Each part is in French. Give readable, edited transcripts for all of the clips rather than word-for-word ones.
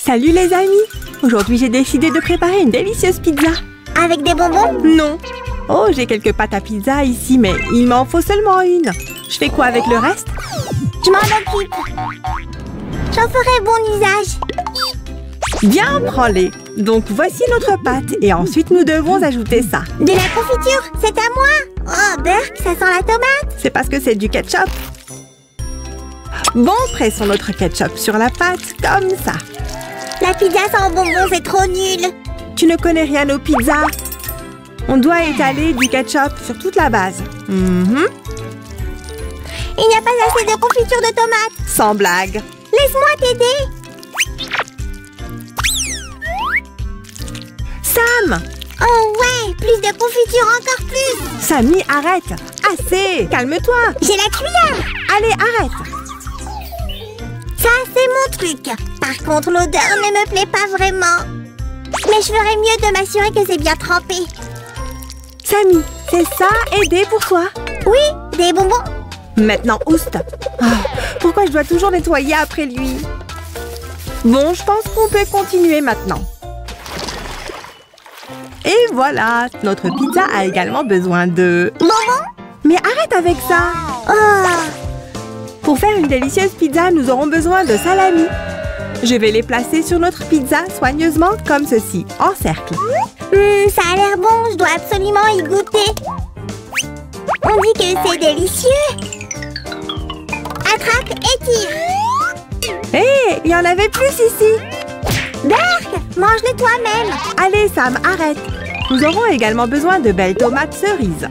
Salut les amis! Aujourd'hui, j'ai décidé de préparer une délicieuse pizza. Avec des bonbons? Non. Oh, j'ai quelques pâtes à pizza ici, mais il m'en faut seulement une. Je fais quoi avec le reste? Je m'en occupe. J'en ferai bon usage. Bien, prends-les. Donc, voici notre pâte. Et ensuite, nous devons ajouter ça. De la confiture? C'est à moi? Oh, Burk, ça sent la tomate. C'est parce que c'est du ketchup. Bon, pressons notre ketchup sur la pâte, comme ça. La pizza sans bonbons, c'est trop nul. Tu ne connais rien aux pizzas. On doit étaler du ketchup sur toute la base. Il n'y a pas assez de confiture de tomate. Sans blague. Laisse-moi t'aider. Sam! Oh ouais, plus de confiture, encore plus. Samy, arrête. Assez. Calme-toi. J'ai la cuillère. Allez, arrête. Ça, c'est mon truc. Par contre, l'odeur ne me plaît pas vraiment. Mais je ferais mieux de m'assurer que c'est bien trempé. Samy, c'est ça, aider pour toi? Oui, des bonbons. Maintenant, ouste. Oh, pourquoi je dois toujours nettoyer après lui? Bon, je pense qu'on peut continuer maintenant. Et voilà, notre pizza a également besoin de... Bonbons? Mais arrête avec ça! Oh. Pour faire une délicieuse pizza, nous aurons besoin de salami. Je vais les placer sur notre pizza soigneusement comme ceci, en cercle. Ça a l'air bon, je dois absolument y goûter. On dit que c'est délicieux. Attrape et tire. Hé, il y en avait plus ici. Burk, mange-le toi-même. Allez Sam, arrête. Nous aurons également besoin de belles tomates cerises.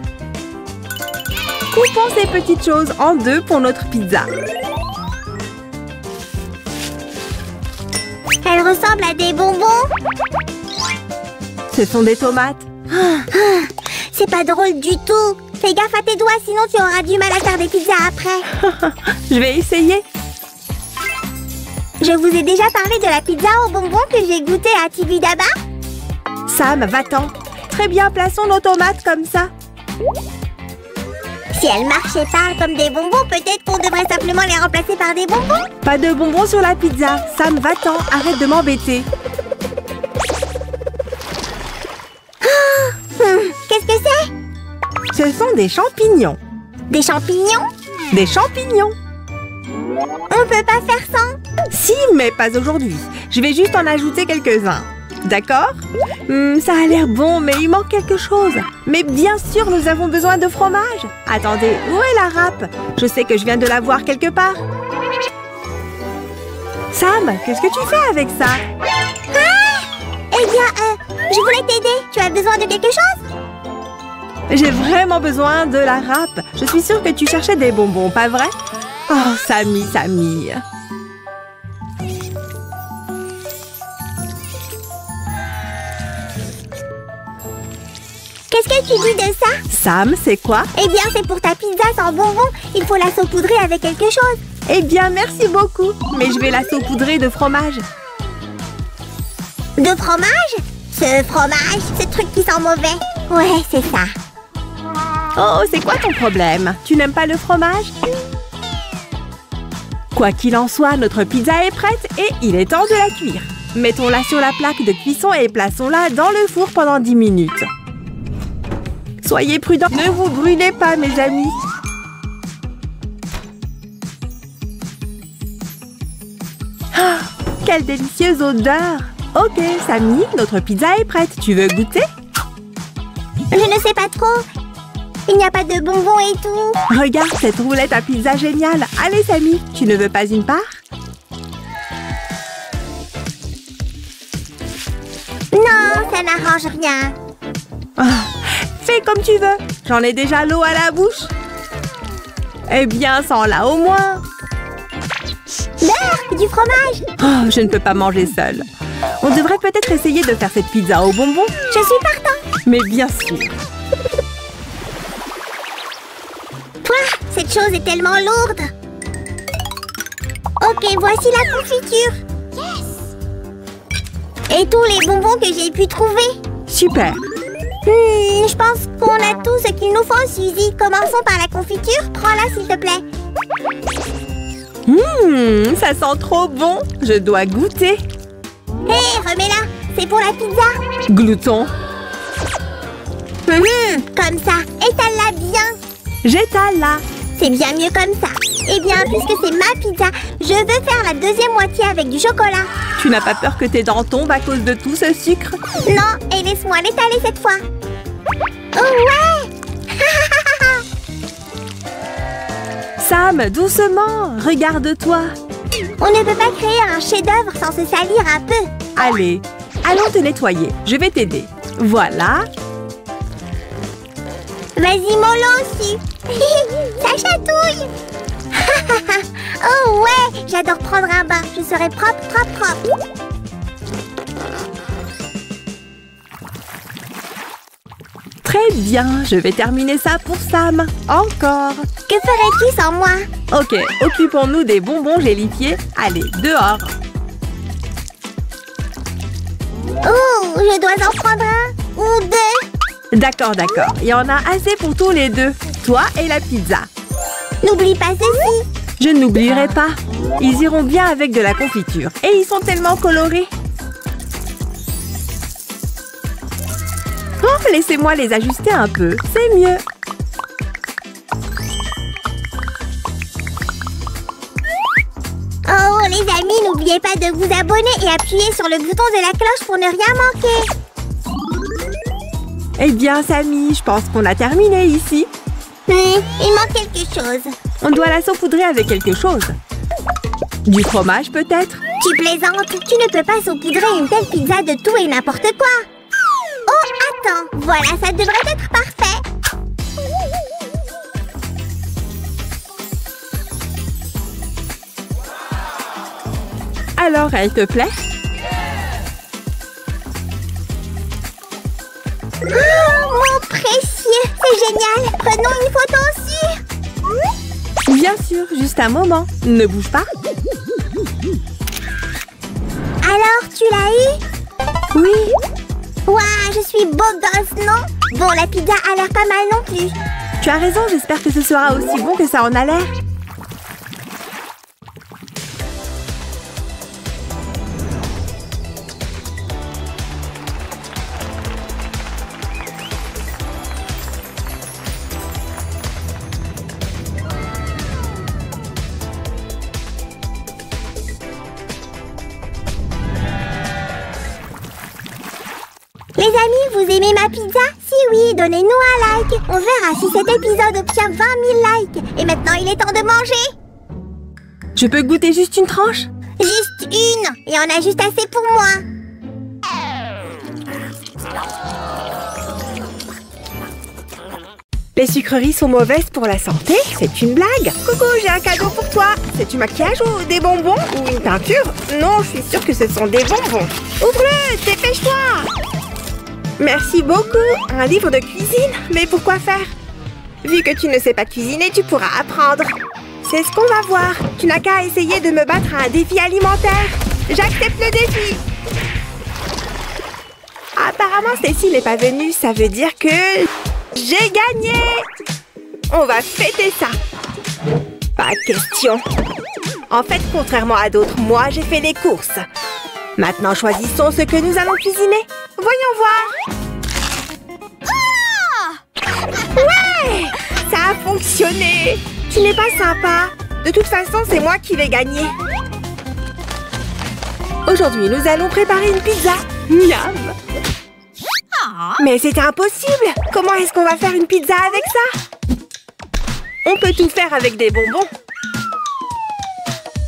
Coupons ces petites choses en deux pour notre pizza. Elle ressemble à des bonbons. Ce sont des tomates. C'est pas drôle du tout. Fais gaffe à tes doigts, sinon tu auras du mal à faire des pizzas après. Je vais essayer. Je vous ai déjà parlé de la pizza aux bonbons que j'ai goûtée à Tibidaba. Sam, va-t'en. Très bien, plaçons nos tomates comme ça. Si elles marchaient pas comme des bonbons, peut-être qu'on devrait simplement les remplacer par des bonbons. Pas de bonbons sur la pizza. Sam, va-t'en. Arrête de m'embêter. Qu'est-ce que c'est? Ce sont des champignons. Des champignons? Des champignons. On peut pas faire sans. Si, mais pas aujourd'hui. Je vais juste en ajouter quelques-uns. D'accord? Ça a l'air bon, mais il manque quelque chose. Mais bien sûr, nous avons besoin de fromage. Attendez, où est la râpe? Je sais que je viens de la voir quelque part. Sam, qu'est-ce que tu fais avec ça? Ah! Eh bien, je voulais t'aider. Tu as besoin de quelque chose? J'ai vraiment besoin de la râpe. Je suis sûre que tu cherchais des bonbons, pas vrai? Oh, Samy, Samy. Qu'est-ce que tu dis de ça? Sam, c'est quoi? Eh bien, c'est pour ta pizza sans bonbons. Il faut la saupoudrer avec quelque chose. Eh bien, merci beaucoup. Mais je vais la saupoudrer de fromage. De fromage? Ce fromage, ce truc qui sent mauvais. Ouais, c'est ça. Oh, c'est quoi ton problème? Tu n'aimes pas le fromage? Quoi qu'il en soit, notre pizza est prête et il est temps de la cuire. Mettons-la sur la plaque de cuisson et plaçons-la dans le four pendant 10 minutes. Soyez prudents, ne vous brûlez pas, mes amis. Ah, quelle délicieuse odeur! Ok, Samy, notre pizza est prête. Tu veux goûter? Je ne sais pas trop. Il n'y a pas de bonbons et tout. Regarde cette roulette à pizza géniale. Allez, Samy, tu ne veux pas une part? Non, ça n'arrange rien. Oh, fais comme tu veux. J'en ai déjà l'eau à la bouche. Eh bien, sans-la au moins. Burk, du fromage. Oh, je ne peux pas manger seule. On devrait peut-être essayer de faire cette pizza aux bonbons. Je suis partant. Mais bien sûr. Cette chose est tellement lourde. Ok, voici la confiture. Yes! Et tous les bonbons que j'ai pu trouver. Super. Je pense qu'on a tout ce qu'il nous faut, Suzy. Commençons par la confiture. Prends-la, s'il te plaît. Ça sent trop bon. Je dois goûter. Hé, remets-la. C'est pour la pizza. Glouton. Comme ça. Étale-la bien. J'étale là. C'est bien mieux comme ça. Eh bien, puisque c'est ma pizza, je veux faire la deuxième moitié avec du chocolat. Tu n'as pas peur que tes dents tombent à cause de tout ce sucre? Non, et laisse-moi l'étaler cette fois. Oh ouais. Sam, doucement. Regarde-toi. On ne peut pas créer un chef-d'œuvre sans se salir un peu. Allez, allons te nettoyer. Je vais t'aider. Voilà. Vas-y, mollo aussi. Ça chatouille. Oh ouais, j'adore prendre un bain. Je serai propre, propre, propre. Très bien, je vais terminer ça pour Sam. Encore. Que ferais-tu sans moi? Ok, occupons-nous des bonbons gélifiés. Allez, dehors. Oh, je dois en prendre un ou deux. D'accord, d'accord. Il y en a assez pour tous les deux. Toi et la pizza. N'oublie pas ceci. Je n'oublierai pas. Ils iront bien avec de la confiture. Et ils sont tellement colorés. Oh, laissez-moi les ajuster un peu. C'est mieux. Oh, les amis, n'oubliez pas de vous abonner et appuyer sur le bouton de la cloche pour ne rien manquer. Eh bien, Samy, je pense qu'on a terminé ici. Il manque quelque chose. On doit la saupoudrer avec quelque chose. Du fromage, peut-être? Tu plaisantes? Tu ne peux pas saupoudrer une telle pizza de tout et n'importe quoi. Oh, attends. Voilà, ça devrait être parfait. Alors, elle te plaît? Mon précieux, c'est génial. Prenons une photo aussi. Bien sûr, juste un moment. Ne bouge pas. Alors, tu l'as eu? Oui. Ouah, je suis beau gosse, non? Bon, la pizza a l'air pas mal non plus. Tu as raison, j'espère que ce sera aussi bon que ça en a l'air. Les amis, vous aimez ma pizza? Si oui, donnez-nous un like. On verra si cet épisode obtient 20 000 likes. Et maintenant, il est temps de manger. Je peux goûter juste une tranche? Juste une. Et on a juste assez pour moi. Les sucreries sont mauvaises pour la santé? C'est une blague. Coucou, j'ai un cadeau pour toi. C'est du maquillage ou des bonbons? Ou une peinture? Non, je suis sûre que ce sont des bonbons. Ouvre-le, dépêche-toi. Merci beaucoup. Un livre de cuisine? Mais pourquoi faire? Vu que tu ne sais pas cuisiner, tu pourras apprendre. C'est ce qu'on va voir. Tu n'as qu'à essayer de me battre à un défi alimentaire. J'accepte le défi. Apparemment, Cécile n'est pas venue. Ça veut dire que j'ai gagné. On va fêter ça. Pas question. En fait, contrairement à d'autres, moi, j'ai fait les courses. Maintenant, choisissons ce que nous allons cuisiner. Voyons voir. Ouais! Ça a fonctionné. Tu n'es pas sympa. De toute façon, c'est moi qui vais gagner. Aujourd'hui, nous allons préparer une pizza. Miam! Mais c'est impossible. Comment est-ce qu'on va faire une pizza avec ça? On peut tout faire avec des bonbons.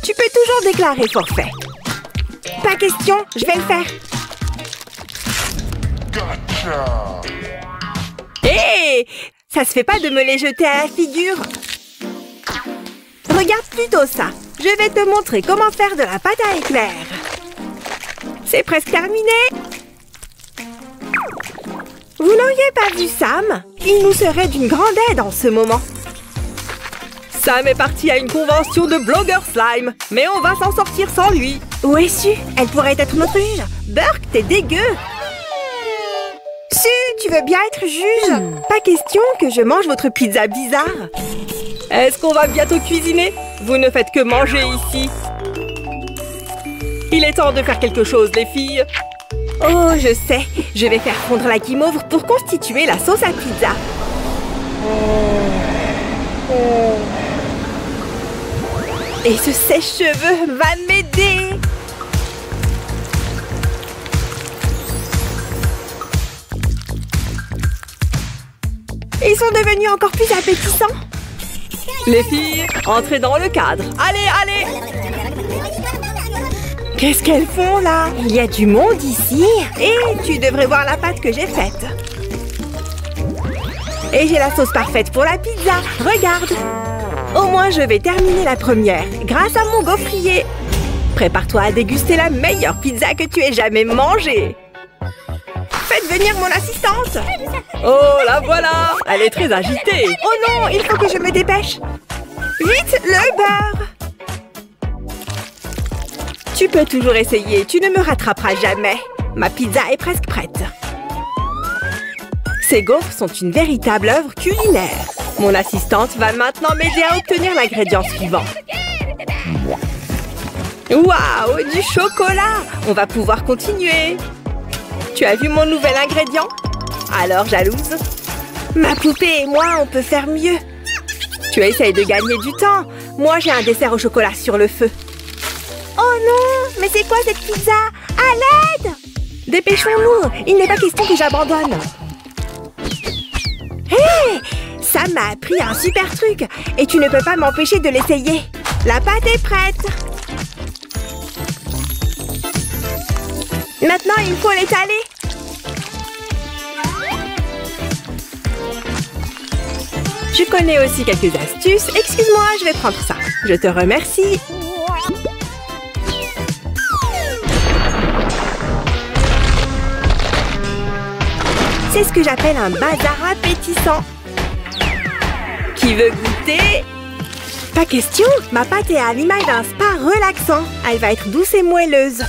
Tu peux toujours déclarer forfait. Pas question, je vais le faire. Hé! Ça se fait pas de me les jeter à la figure. Regarde plutôt ça. Je vais te montrer comment faire de la pâte à éclairs. C'est presque terminé. Vous n'auriez pas vu Sam? Il nous serait d'une grande aide en ce moment. Sam est parti à une convention de blogueurs slime, mais on va s'en sortir sans lui. Où es-tu? Elle pourrait être notre juge. Burke, t'es dégueu. Su, tu veux bien être juge? Pas question que je mange votre pizza bizarre. Est-ce qu'on va bientôt cuisiner? Vous ne faites que manger ici. Il est temps de faire quelque chose, les filles. Oh, je sais. Je vais faire fondre la guimauve pour constituer la sauce à pizza. Et ce sèche-cheveux va m'aider. Ils sont devenus encore plus appétissants. Les filles, entrez dans le cadre. Allez, allez! Qu'est-ce qu'elles font là? Il y a du monde ici. Et tu devrais voir la pâte que j'ai faite. Et j'ai la sauce parfaite pour la pizza. Regarde! Au moins, je vais terminer la première grâce à mon gaufrier. Prépare-toi à déguster la meilleure pizza que tu aies jamais mangée. Faites venir mon assistante. Oh, la voilà. Elle est très agitée. Oh non, il faut que je me dépêche. Vite, le beurre. Tu peux toujours essayer, tu ne me rattraperas jamais. Ma pizza est presque prête. Ces gaufres sont une véritable œuvre culinaire. Mon assistante va maintenant m'aider à obtenir l'ingrédient suivant. Waouh, du chocolat! On va pouvoir continuer. Tu as vu mon nouvel ingrédient? Alors, jalouse? Ma poupée et moi, on peut faire mieux. Tu essayes de gagner du temps. Moi, j'ai un dessert au chocolat sur le feu. Oh non! Mais c'est quoi cette pizza? À l'aide! Dépêchons-nous! Il n'est pas question que j'abandonne. Hé! Ça m'a appris un super truc. Et tu ne peux pas m'empêcher de l'essayer. La pâte est prête. Maintenant, il faut l'étaler. Je connais aussi quelques astuces. Excuse-moi, je vais prendre ça. Je te remercie. C'est ce que j'appelle un bazar appétissant. Qui veut goûter? Pas question. Ma pâte est à l'image d'un spa relaxant. Elle va être douce et moelleuse.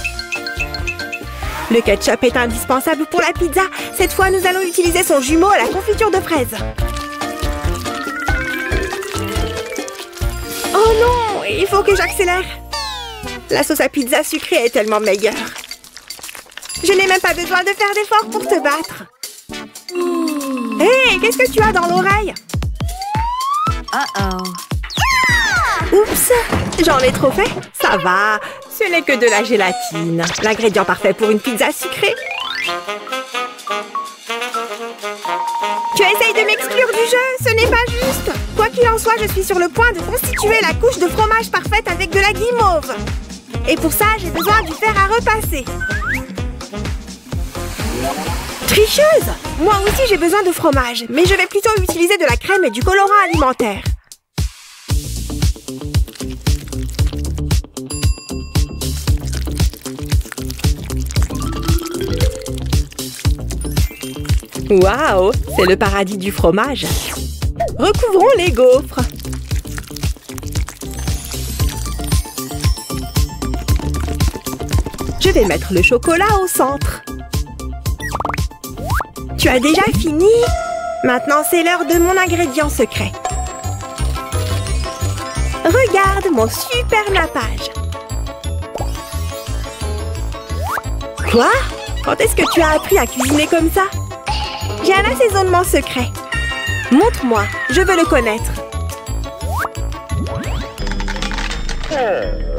Le ketchup est indispensable pour la pizza. Cette fois, nous allons utiliser son jumeau à la confiture de fraises. Oh non! Il faut que j'accélère. La sauce à pizza sucrée est tellement meilleure. Je n'ai même pas besoin de faire d'efforts pour te battre. Hé, hey, qu'est-ce que tu as dans l'oreille? Oups, j'en ai trop fait. Ça va, ce n'est que de la gélatine. L'ingrédient parfait pour une pizza sucrée. Tu essayes de m'exclure du jeu, ce n'est pas juste. Quoi qu'il en soit, je suis sur le point de constituer la couche de fromage parfaite avec de la guimauve. Et pour ça, j'ai besoin du fer à repasser. Tricheuse! Moi aussi, j'ai besoin de fromage, mais je vais plutôt utiliser de la crème et du colorant alimentaire. Waouh! C'est le paradis du fromage. Recouvrons les gaufres. Je vais mettre le chocolat au centre. Tu as déjà fini? Maintenant, c'est l'heure de mon ingrédient secret. Regarde mon super nappage. Quoi? Quand est-ce que tu as appris à cuisiner comme ça? J'ai un assaisonnement secret. Montre-moi, je veux le connaître.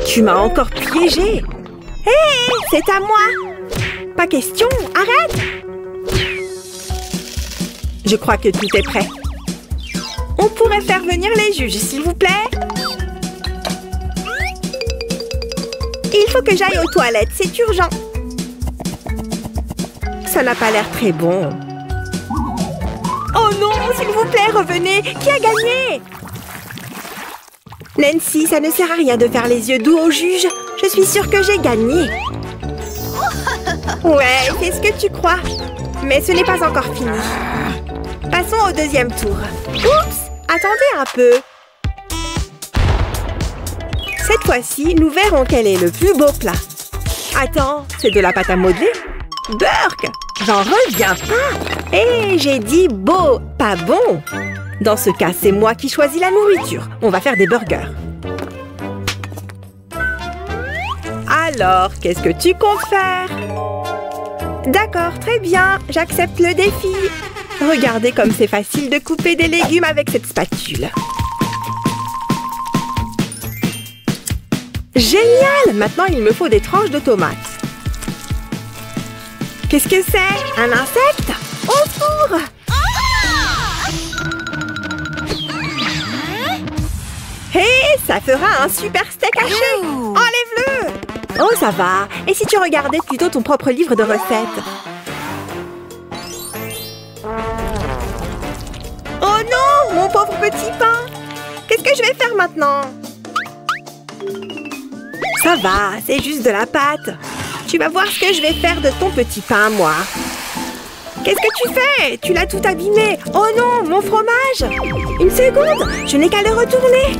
Tu m'as encore piégé. Hé, c'est à moi. Pas question, arrête. Je crois que tout est prêt. On pourrait faire venir les juges, s'il vous plaît. Il faut que j'aille aux toilettes, c'est urgent. Ça n'a pas l'air très bon. Oh non, s'il vous plaît, revenez. Qui a gagné? Nancy, ça ne sert à rien de faire les yeux doux au juge. Je suis sûre que j'ai gagné. Ouais, c'est ce que tu crois. Mais ce n'est pas encore fini. Passons au deuxième tour. Oups! Attendez un peu. Cette fois-ci, nous verrons quel est le plus beau plat. Attends, c'est de la pâte à modeler? Burk! J'en reviens pas! Et j'ai dit beau, pas bon! Dans ce cas, c'est moi qui choisis la nourriture. On va faire des burgers. Alors, qu'est-ce que tu comptes faire? D'accord, très bien, j'accepte le défi. Regardez comme c'est facile de couper des légumes avec cette spatule. Génial! Maintenant, il me faut des tranches de tomates. Qu'est-ce que c'est? Un insecte? Au four! Hé, ça fera un super steak haché! Enlève-le! Oh, ça va. Et si tu regardais plutôt ton propre livre de recettes? Oh non, mon pauvre petit pain! Qu'est-ce que je vais faire maintenant? Ça va, c'est juste de la pâte. Tu vas voir ce que je vais faire de ton petit pain, moi. Qu'est-ce que tu fais? Tu l'as tout abîmé. Oh non, mon fromage! Une seconde, je n'ai qu'à le retourner.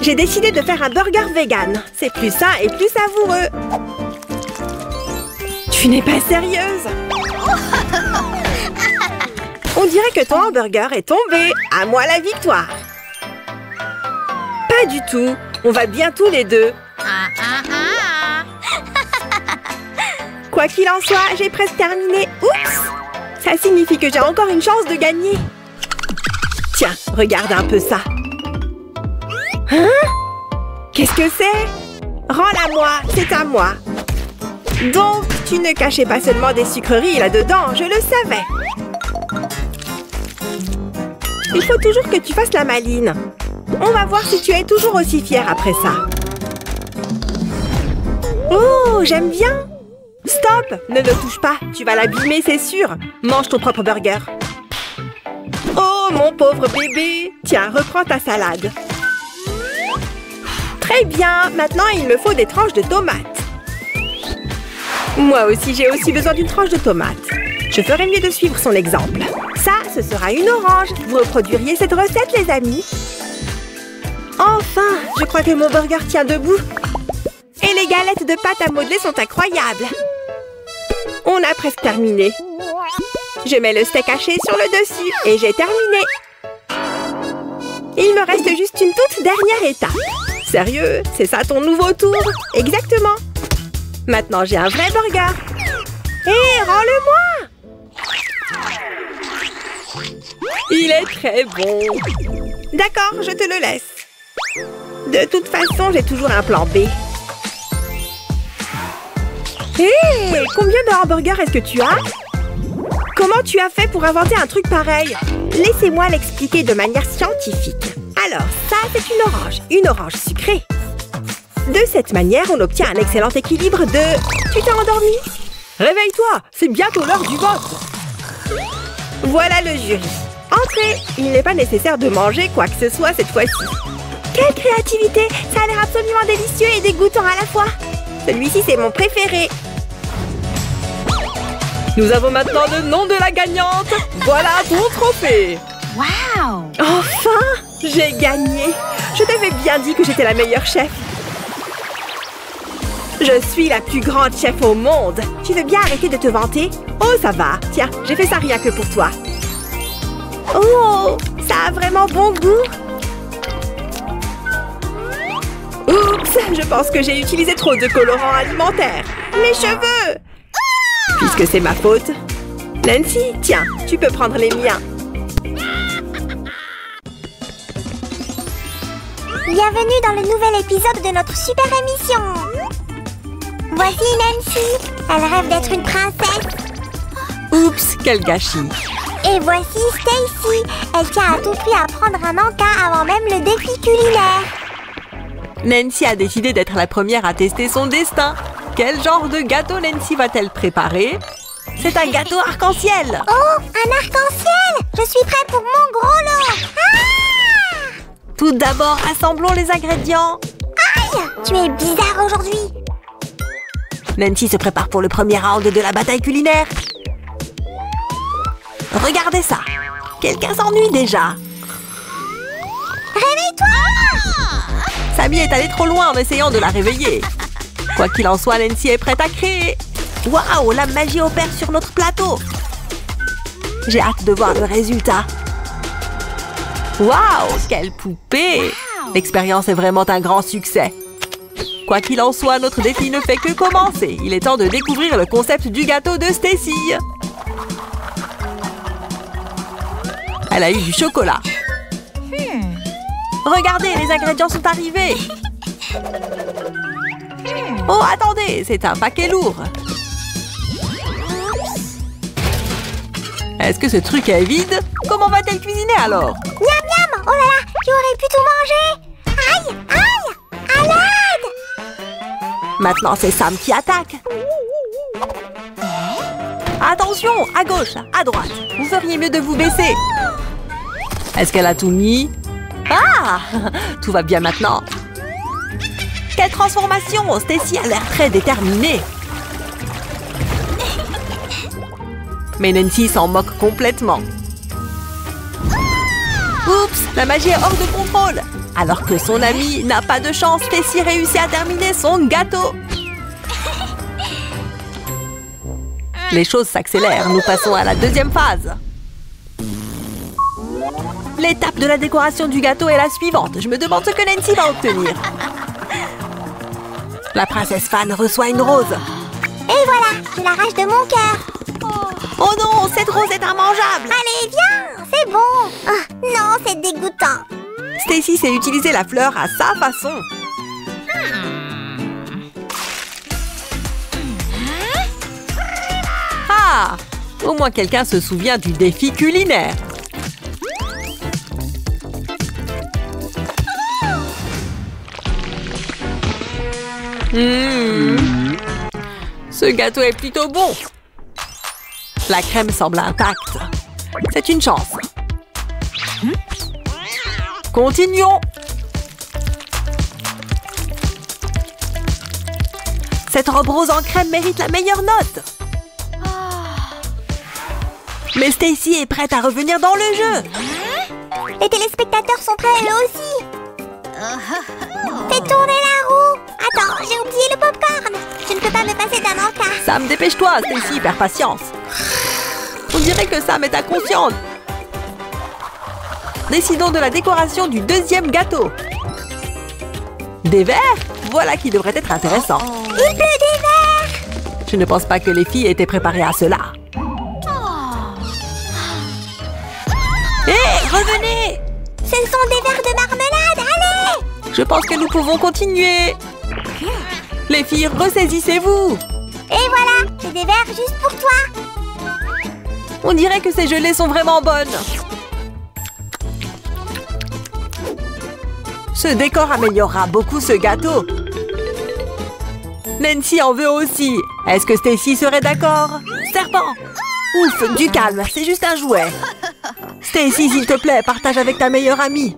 J'ai décidé de faire un burger vegan. C'est plus sain et plus savoureux. Tu n'es pas sérieuse? On dirait que ton hamburger est tombé. À moi la victoire. Pas du tout. On va bien tous les deux. Quoi qu'il en soit, j'ai presque terminé. Oups! Ça signifie que j'ai encore une chance de gagner. Tiens, regarde un peu ça. Hein? Qu'est-ce que c'est? Rends-la-moi, c'est à moi. Donc, tu ne cachais pas seulement des sucreries là-dedans, je le savais. Il faut toujours que tu fasses la maline. On va voir si tu es toujours aussi fière après ça. Oh, j'aime bien. Stop, ne le touche pas, tu vas l'abîmer, c'est sûr. Mange ton propre burger. Oh, mon pauvre bébé. Tiens, reprends ta salade. Très bien, maintenant il me faut des tranches de tomates. Moi aussi, j'ai aussi besoin d'une tranche de tomate. Je ferais mieux de suivre son exemple. Ça, ce sera une orange. Vous reproduiriez cette recette, les amis? Enfin, je crois que mon burger tient debout. Et les galettes de pâte à modeler sont incroyables. On a presque terminé. Je mets le steak haché sur le dessus et j'ai terminé. Il me reste juste une toute dernière étape. Sérieux, c'est ça ton nouveau tour? Exactement. Maintenant, j'ai un vrai burger. Hé, rends-le-moi! Il est très bon. D'accord, je te le laisse. De toute façon, j'ai toujours un plan B. Hé, combien de hamburgers est-ce que tu as? Comment tu as fait pour inventer un truc pareil? Laissez-moi l'expliquer de manière scientifique. Alors, ça, c'est une orange sucrée. De cette manière, on obtient un excellent équilibre de... Tu t'es endormi? Réveille-toi, c'est bientôt l'heure du vote. Voilà le jury. Entrez, il n'est pas nécessaire de manger quoi que ce soit cette fois-ci. Quelle créativité! Ça a l'air absolument délicieux et dégoûtant à la fois. Celui-ci, c'est mon préféré. Nous avons maintenant le nom de la gagnante. Voilà ton trophée. Wow! Enfin, j'ai gagné. Je t'avais bien dit que j'étais la meilleure chef. Je suis la plus grande chef au monde. Tu veux bien arrêter de te vanter? Oh, ça va. Tiens, j'ai fait ça rien que pour toi. Oh, ça a vraiment bon goût. Oups, je pense que j'ai utilisé trop de colorants alimentaires. Mes cheveux! Puisque c'est ma faute. Nancy, tiens, tu peux prendre les miens. Bienvenue dans le nouvel épisode de notre super émission. Voici Nancy. Elle rêve d'être une princesse. Oups, quel gâchis. Et voici Stacy. Elle tient à tout prix à prendre un encas avant même le défi culinaire. Nancy a décidé d'être la première à tester son destin. Quel genre de gâteau Nancy va-t-elle préparer? C'est un gâteau arc-en-ciel. Oh, un arc-en-ciel! Je suis prête pour mon gros lot. Ah! Tout d'abord, assemblons les ingrédients. Aïe! Tu es bizarre aujourd'hui. Nancy se prépare pour le premier round de la bataille culinaire. Regardez ça. Quelqu'un s'ennuie déjà. Réveille-toi! Sammy est allée trop loin en essayant de la réveiller. Quoi qu'il en soit, Nancy est prête à créer. Waouh, la magie opère sur notre plateau. J'ai hâte de voir le résultat. Waouh, quelle poupée! L'expérience est vraiment un grand succès. Quoi qu'il en soit, notre défi ne fait que commencer. Il est temps de découvrir le concept du gâteau de Stacy. Elle a eu du chocolat. Regardez, les ingrédients sont arrivés. Oh, attendez, c'est un paquet lourd. Est-ce que ce truc est vide? Comment va-t-elle cuisiner alors? Miam miam! Oh là là, j'aurais pu tout manger! Aïe! Aïe! À l'aide! Maintenant, c'est Sam qui attaque. Attention, à gauche, à droite. Vous feriez mieux de vous baisser. Est-ce qu'elle a tout mis? Ah! Tout va bien maintenant. Quelle transformation! Stacy a l'air très déterminée. Mais Nancy s'en moque complètement. Oups! La magie est hors de contrôle. Alors que son amie n'a pas de chance, Stacy réussit à terminer son gâteau. Les choses s'accélèrent. Nous passons à la deuxième phase. L'étape de la décoration du gâteau est la suivante. Je me demande ce que Nancy va obtenir. La princesse Fan reçoit une rose. Et voilà, je l'arrache de mon cœur. Oh non, cette rose est immangeable. Allez, viens, c'est bon. Ah, non, c'est dégoûtant. Stacy sait utiliser la fleur à sa façon. Ah! Au moins quelqu'un se souvient du défi culinaire. Ce gâteau est plutôt bon. La crème semble intacte. C'est une chance. Continuons. Cette robe rose en crème mérite la meilleure note. Mais Stacy est prête à revenir dans le jeu. Les téléspectateurs sont prêts eux aussi. Fais tourner la roue. Attends, j'ai oublié le popcorn. Je ne peux pas me passer d'un encas. Sam, dépêche-toi, Stacy perd patience. On dirait que Sam est inconsciente. Décidons de la décoration du deuxième gâteau. Des verres? Voilà qui devrait être intéressant. Il pleut des verres. Je ne pense pas que les filles étaient préparées à cela. Hé, revenez! Ce sont des verres de marmelade, allez! Je pense que nous pouvons continuer. Les filles, ressaisissez-vous. Et voilà, j'ai des verres juste pour toi. On dirait que ces gelées sont vraiment bonnes. Ce décor améliorera beaucoup ce gâteau. Nancy en veut aussi. Est-ce que Stacy serait d'accord? Serpent! Ouf, du calme, c'est juste un jouet. Stacy, s'il te plaît, partage avec ta meilleure amie.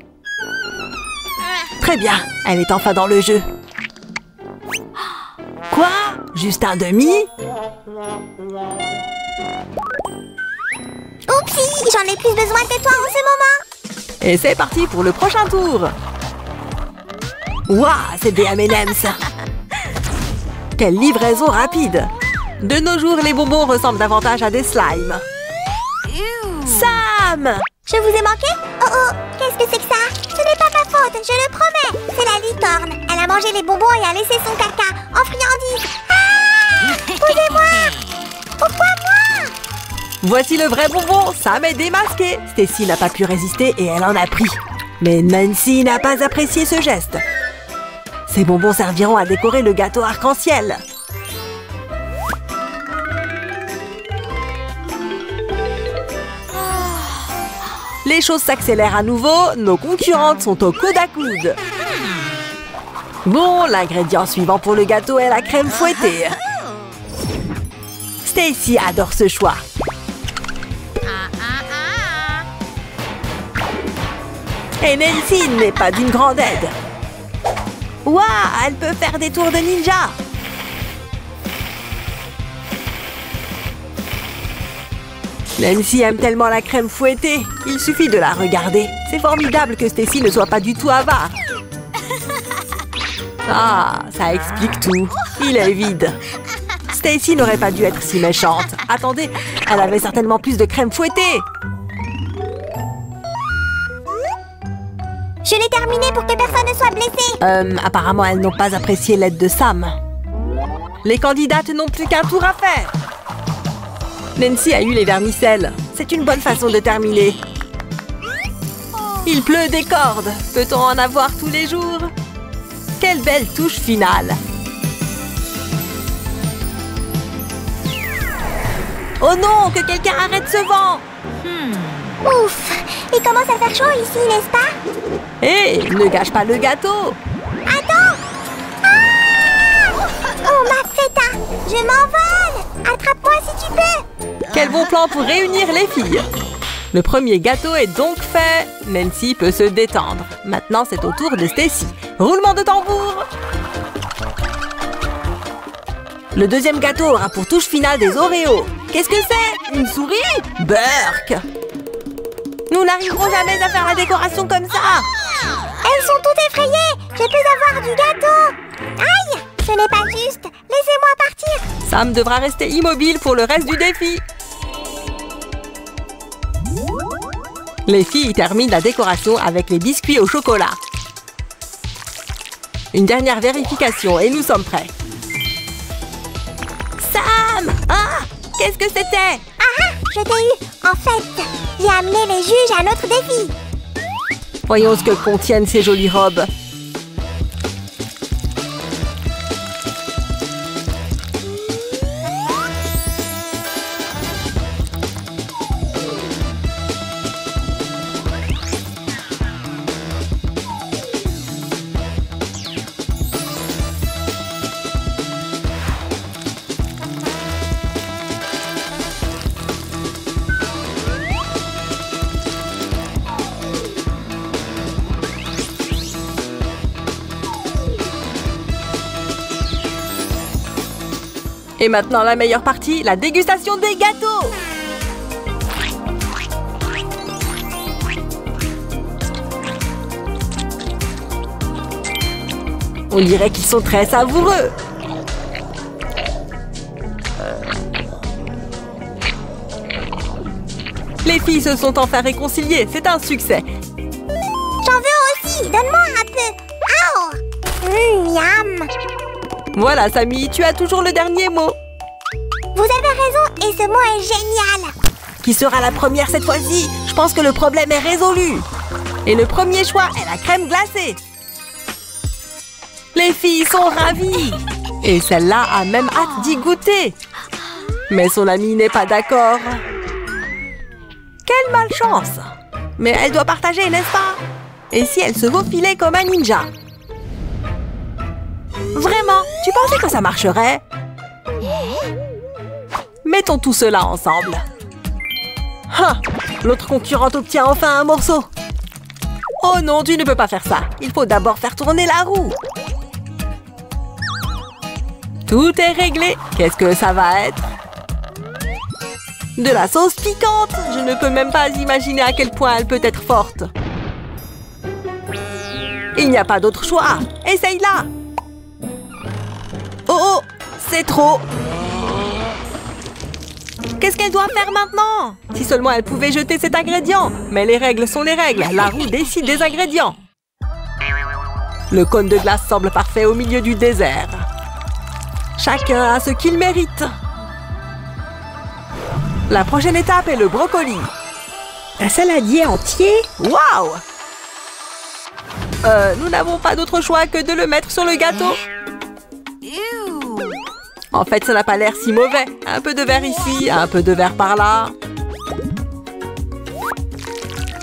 Très bien, elle est enfin dans le jeu. Quoi? Juste un demi? Oupsie, j'en ai plus besoin que toi en ce moment. Et c'est parti pour le prochain tour. Waouh, c'est des M&M's. Quelle livraison rapide. De nos jours, les bonbons ressemblent davantage à des slimes. Sam! Je vous ai manqué? Oh oh, qu'est-ce que c'est que ça? Ce n'est pas ma faute, je le promets. C'est la licorne. Elle a mangé les bonbons et a laissé son caca en friandise. Ah! Posez-moi! Pourquoi moi? Voici le vrai bonbon. Sam est démasqué. Stacy n'a pas pu résister et elle en a pris. Mais Nancy n'a pas apprécié ce geste. Ces bonbons serviront à décorer le gâteau arc-en-ciel. Les choses s'accélèrent à nouveau. Nos concurrentes sont au coude à coude. Bon, l'ingrédient suivant pour le gâteau est la crème fouettée. Stacy adore ce choix. Et Nancy n'est pas d'une grande aide. Waouh, elle peut faire des tours de ninja. Nancy aime tellement la crème fouettée. Il suffit de la regarder. C'est formidable que Stacy ne soit pas du tout avare. Ah, ça explique tout. Il est vide. Stacy n'aurait pas dû être si méchante. Attendez, elle avait certainement plus de crème fouettée. Je l'ai terminé pour que personne ne soit blessé. Apparemment, elles n'ont pas apprécié l'aide de Sam. Les candidates n'ont plus qu'un tour à faire. Nancy a eu les vermicelles. C'est une bonne façon de terminer. Il pleut des cordes. Peut-on en avoir tous les jours? Quelle belle touche finale. Oh non, que quelqu'un arrête ce vent! Ouf, il commence à faire chaud ici, n'est-ce pas? Hé, ne gâche pas le gâteau! Attends! Ah! Oh, ma feta! Je m'envole! Attrape-moi si tu peux! Quel bon plan pour réunir les filles! Le premier gâteau est donc fait. Nancy peut se détendre. Maintenant, c'est au tour de Stacy. Roulement de tambour! Le deuxième gâteau aura pour touche finale des Oreos. Qu'est-ce que c'est? Une souris? Burk! Nous n'arriverons jamais à faire la décoration comme ça! Elles sont toutes effrayées! Je peux avoir du gâteau! Aïe! Ce n'est pas juste! Laissez-moi partir! Sam devra rester immobile pour le reste du défi. Les filles terminent la décoration avec les biscuits au chocolat. Une dernière vérification et nous sommes prêts. Sam! Ah! Qu'est-ce que c'était? Ah! Je t'ai eu! En fait, j'ai amené les juges à notre défi! Voyons ce que contiennent ces jolies robes. Et maintenant, la meilleure partie, la dégustation des gâteaux! On dirait qu'ils sont très savoureux! Les filles se sont enfin réconciliées, c'est un succès! J'en veux aussi! Donne-moi un peu! Aouh! Miam! Voilà, Sammy, tu as toujours le dernier mot. Vous avez raison, et ce mot est génial. Qui sera la première cette fois-ci? Je pense que le problème est résolu. Et le premier choix est la crème glacée. Les filles sont ravies. Et celle-là a même hâte d'y goûter. Mais son amie n'est pas d'accord. Quelle malchance! Mais elle doit partager, n'est-ce pas? Et si elle se faufilait comme un ninja? Vraiment? Tu pensais que ça marcherait? Mettons tout cela ensemble. Ah, l'autre concurrente obtient enfin un morceau. Oh non, tu ne peux pas faire ça. Il faut d'abord faire tourner la roue. Tout est réglé. Qu'est-ce que ça va être? De la sauce piquante. Je ne peux même pas imaginer à quel point elle peut être forte. Il n'y a pas d'autre choix. Essaye-la. Oh oh, c'est trop. Qu'est-ce qu'elle doit faire maintenant? Si seulement elle pouvait jeter cet ingrédient. Mais les règles sont les règles. La roue décide des ingrédients. Le cône de glace semble parfait au milieu du désert. Chacun a ce qu'il mérite. La prochaine étape est le brocoli. Un saladier entier? Waouh! Nous n'avons pas d'autre choix que de le mettre sur le gâteau. En fait, ça n'a pas l'air si mauvais. Un peu de verre ici, un peu de verre par là.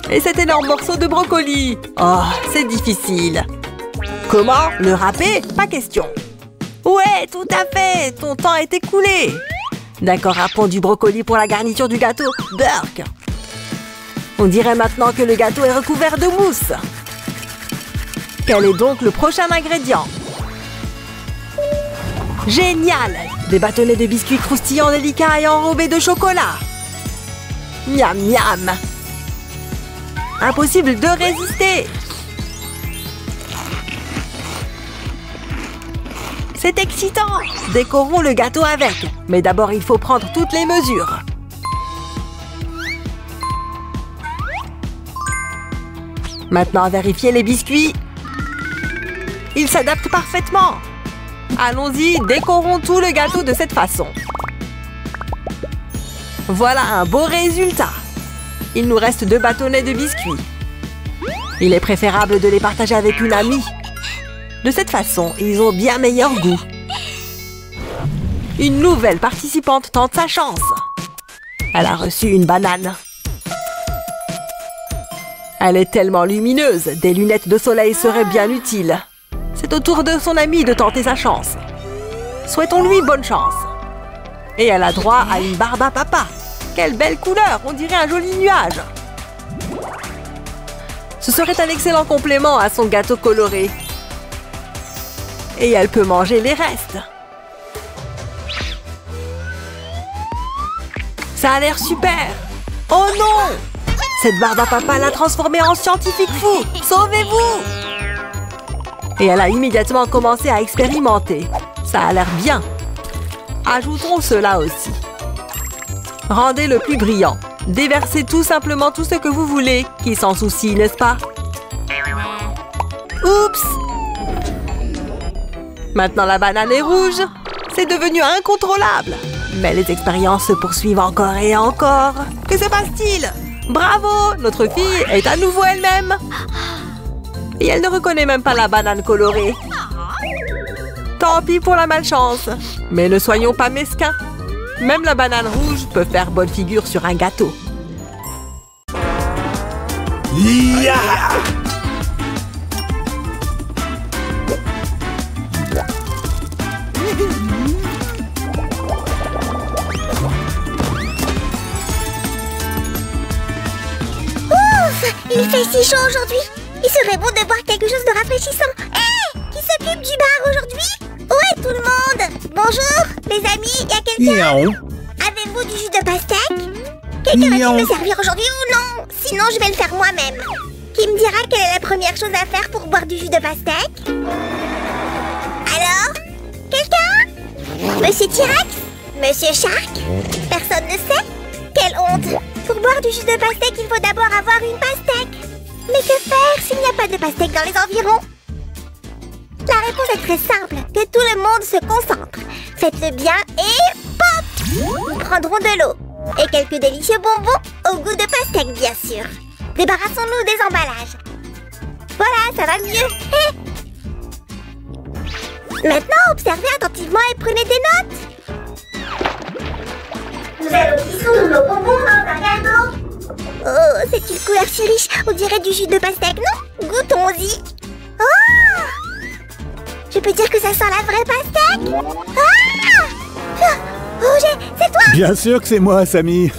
Et cet énorme morceau de brocoli. Oh, c'est difficile. Comment? Le râper? Pas question. Ouais, tout à fait. Ton temps est écoulé. D'accord, râpons du brocoli pour la garniture du gâteau. Burk. On dirait maintenant que le gâteau est recouvert de mousse. Quel est donc le prochain ingrédient? Génial! Des bâtonnets de biscuits croustillants délicats et enrobés de chocolat. Miam miam! Impossible de résister! C'est excitant! Décorons le gâteau avec. Mais d'abord, il faut prendre toutes les mesures. Maintenant, vérifiez les biscuits. Ils s'adaptent parfaitement. Allons-y, décorons tout le gâteau de cette façon. Voilà un beau résultat. Il nous reste 2 bâtonnets de biscuits. Il est préférable de les partager avec une amie. De cette façon, ils ont bien meilleur goût. Une nouvelle participante tente sa chance. Elle a reçu une banane. Elle est tellement lumineuse, des lunettes de soleil seraient bien utiles. C'est au tour de son amie de tenter sa chance. Souhaitons-lui bonne chance. Et elle a droit à une barbe à papa. Quelle belle couleur, on dirait un joli nuage. Ce serait un excellent complément à son gâteau coloré. Et elle peut manger les restes. Ça a l'air super. Oh non! Cette barbe à papa l'a transformée en scientifique fou. Sauvez-vous! Et elle a immédiatement commencé à expérimenter. Ça a l'air bien. Ajoutons cela aussi. Rendez-le plus brillant. Déversez tout simplement tout ce que vous voulez. Qui s'en soucie, n'est-ce pas? Oups! Maintenant la banane est rouge. C'est devenu incontrôlable. Mais les expériences se poursuivent encore et encore. Que se passe-t-il? Bravo! Notre fille est à nouveau elle-même. Et elle ne reconnaît même pas la banane colorée. Tant pis pour la malchance. Mais ne soyons pas mesquins. Même la banane rouge peut faire bonne figure sur un gâteau. Yeah! Ouf! Il fait si chaud aujourd'hui. Il serait bon de boire quelque chose de rafraîchissant. Hé! Qui s'occupe du bar aujourd'hui? Où est tout le monde? Bonjour, les amis, y a quelqu'un? Miaou. Avez-vous du jus de pastèque? Quelqu'un va-t-il me servir aujourd'hui ou non? Sinon, je vais le faire moi-même. Qui me dira quelle est la première chose à faire pour boire du jus de pastèque? Alors? Quelqu'un? Monsieur T-Rex? Monsieur Shark? Personne ne sait? Quelle honte! Pour boire du jus de pastèque, il faut d'abord avoir une pastèque. Mais que faire s'il n'y a pas de pastèque dans les environs? La réponse est très simple. Que tout le monde se concentre. Faites-le bien et pop! Nous prendrons de l'eau. Et quelques délicieux bonbons au goût de pastèque, bien sûr. Débarrassons-nous des emballages. Voilà, ça va mieux. Maintenant, observez attentivement et prenez des notes. Nous allons dissoudre nos bonbons dans un gâteau. Oh, c'est une couleur si riche. On dirait du jus de pastèque, non? Goûtons-y. Oh! Je peux dire que ça sent la vraie pastèque? Ah! Roger, c'est toi? Bien sûr que c'est moi, Samy.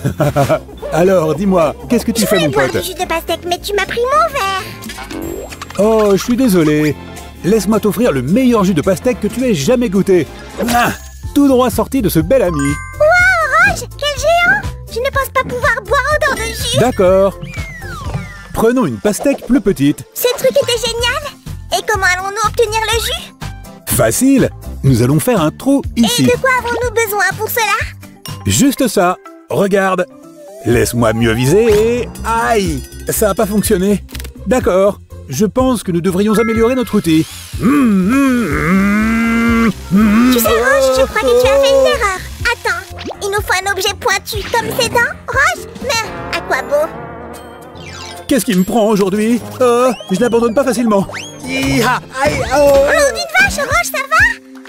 Alors, dis-moi, qu'est-ce que tu fais, mon boire pote? du jus de pastèque, mais tu m'as pris mon verre. Oh, je suis désolé. Laisse-moi t'offrir le meilleur jus de pastèque que tu aies jamais goûté. Ah, tout droit sorti de ce bel ami. Wow, Roger, quel géant! Je ne pense pas pouvoir boire autant de jus. D'accord. Prenons une pastèque plus petite. Ce truc était génial. Et comment allons-nous obtenir le jus? Facile. Nous allons faire un trou ici. Et de quoi avons-nous besoin pour cela? Juste ça. Regarde. Laisse-moi mieux viser et... Aïe! Ça n'a pas fonctionné. D'accord. Je pense que nous devrions améliorer notre outil. Tu sais, Roche, je crois que tu as fait une erreur. Attends, il nous faut un objet pointu comme ces dents. Roche, mais à quoi beau? Qu'est-ce qui me prend aujourd'hui? Je n'abandonne pas facilement. Hi-ha! Aïe! Oh! Oh, d'une vache, Roche, ça va?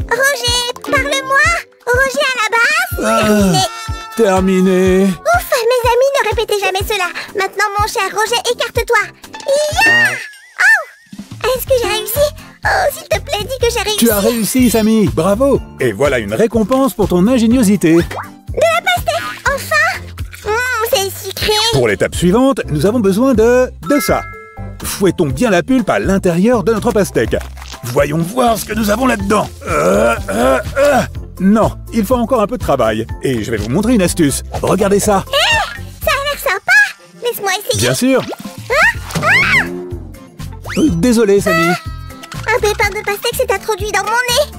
Roger, parle-moi. Roger à la base. Terminé. Terminé. Ouf, mes amis, ne répétez jamais cela. Maintenant, mon cher Roger, écarte-toi. Ya! Oh! Est-ce que j'ai réussi? Oh, s'il te plaît, dis que j'ai réussi. Tu as réussi, Samy. Bravo. Et voilà une récompense pour ton ingéniosité. De la pastèque, enfin. C'est sucré. Pour l'étape suivante, nous avons besoin de ça. Fouettons bien la pulpe à l'intérieur de notre pastèque. Voyons voir ce que nous avons là-dedans. Non, il faut encore un peu de travail. Et je vais vous montrer une astuce. Regardez ça. Ça a l'air sympa. Laisse-moi essayer. Bien sûr. Désolé, Samy. Un pépin de pastèque s'est introduit dans mon nez.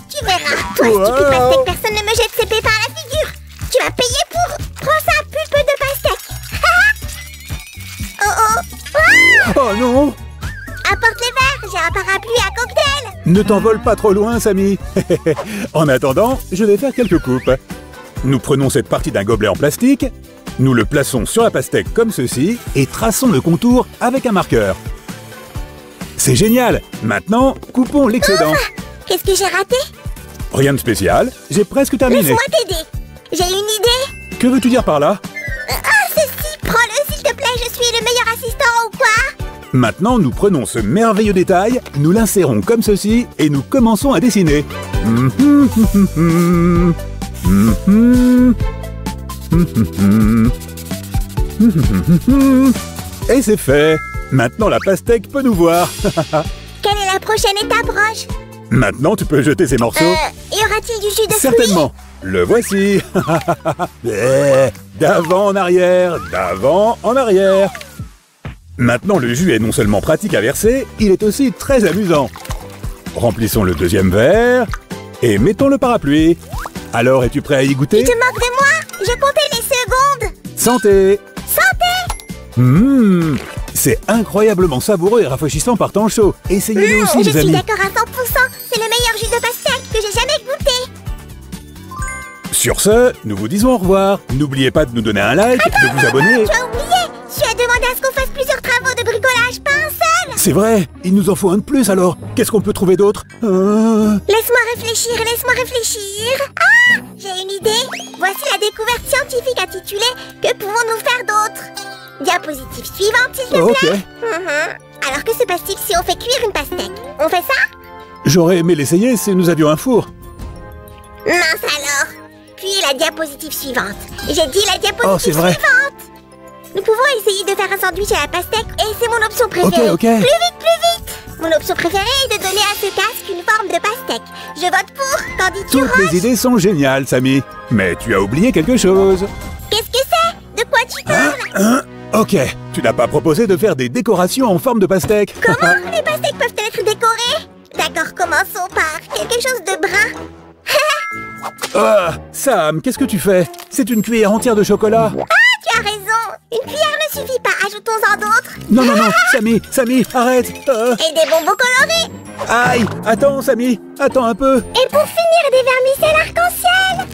Tu verras. Toi, stupide pastèque, personne ne me jette ses pépins à la figure. Tu vas payer pour... Prends ça, pulpe de pastèque. Oh. Oh non. Ne t'envole pas trop loin, Samy. En attendant, je vais faire quelques coupes. Nous prenons cette partie d'un gobelet en plastique, nous le plaçons sur la pastèque comme ceci et traçons le contour avec un marqueur. C'est génial! Maintenant, coupons l'excédent. Qu'est-ce que j'ai raté? Rien de spécial, j'ai presque terminé. Laisse-moi t'aider. J'ai une idée. Que veux-tu dire par là? Ceci, prends-le s'il te plaît, je suis le meilleur assistant ou quoi? Maintenant, nous prenons ce merveilleux détail, nous l'insérons comme ceci et nous commençons à dessiner. Et c'est fait. Maintenant, la pastèque peut nous voir. Quelle est la prochaine étape, Roche? Maintenant, tu peux jeter ces morceaux. Y aura-t-il du jus de fruits? Certainement. Le voici. D'avant en arrière, d'avant en arrière. Maintenant, le jus est non seulement pratique à verser, il est aussi très amusant. Remplissons le deuxième verre et mettons le parapluie. Alors, es-tu prêt à y goûter? Tu te moques de moi? Je comptais les secondes. Santé! Santé! C'est incroyablement savoureux et rafraîchissant par temps chaud. Essayez-le aussi, les amis. Je suis d'accord à 100%. C'est le meilleur jus de pastèque que j'ai jamais goûté. Sur ce, nous vous disons au revoir. N'oubliez pas de nous donner un like, de vous abonner. Tu as oublié? Tu as demandé à ce qu'on fasse plusieurs travaux de bricolage, pas un seul. C'est vrai, il nous en faut un de plus alors. Qu'est-ce qu'on peut trouver d'autre? Laisse-moi réfléchir, laisse-moi réfléchir. Ah, j'ai une idée. Voici la découverte scientifique intitulée « Que pouvons-nous faire d'autre ?» Diapositive suivante, s'il te plaît. Ok. Alors que se passe-t-il si on fait cuire une pastèque? On fait ça? J'aurais aimé l'essayer si nous avions un four. Mince alors. Puis la diapositive suivante. J'ai dit la diapositive Oh, c'est vrai. suivante. Nous pouvons essayer de faire un sandwich à la pastèque et c'est mon option préférée. Ok. Plus vite, plus vite. Mon option préférée est de donner à ce casque une forme de pastèque. Je vote pour. Qu'en dis-tu, Toutes Roche? les idées sont géniales, Samy. Mais tu as oublié quelque chose. Qu'est-ce que c'est? De quoi tu parles? Ok, tu n'as pas proposé de faire des décorations en forme de pastèque. Comment? Les pastèques peuvent être décorées? D'accord, commençons par quelque chose de brun. Ah, Sam, qu'est-ce que tu fais? C'est une cuillère entière de chocolat. Tu as raison. Une cuillère ne suffit pas. Ajoutons-en d'autres. Non, Samy, arrête. Et des bonbons colorés. Aïe, attends, Samy, attends un peu. Et pour finir, des vermicelles arc-en-ciel.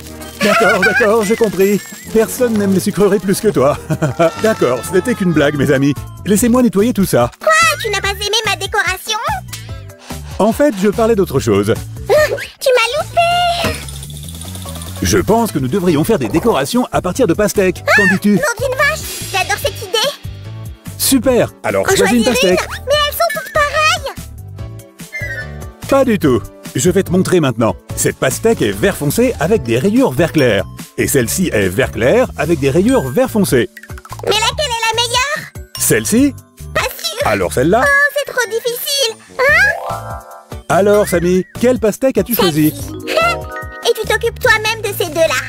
D'accord, j'ai compris. Personne n'aime les sucreries plus que toi. D'accord, ce n'était qu'une blague, mes amis. Laissez-moi nettoyer tout ça. Quoi? Tu n'as pas aimé ma décoration? En fait, je parlais d'autre chose. Tu m'as loupé. Je pense que nous devrions faire des décorations à partir de pastèques. Qu'en dis-tu? Nom d'une vache. J'adore cette idée. Super, alors En choisis une choisir pastèque. mais elles sont toutes pareilles. Pas du tout. Je vais te montrer maintenant. Cette pastèque est vert foncé avec des rayures vert clair. Et celle-ci est vert clair avec des rayures vert foncé. Mais laquelle est la meilleure? Celle-ci? Pas sûr. Alors celle-là? Oh, c'est trop difficile. Hein? Alors, Samy, quelle pastèque as-tu choisi? Et tu t'occupes toi-même de ces deux-là.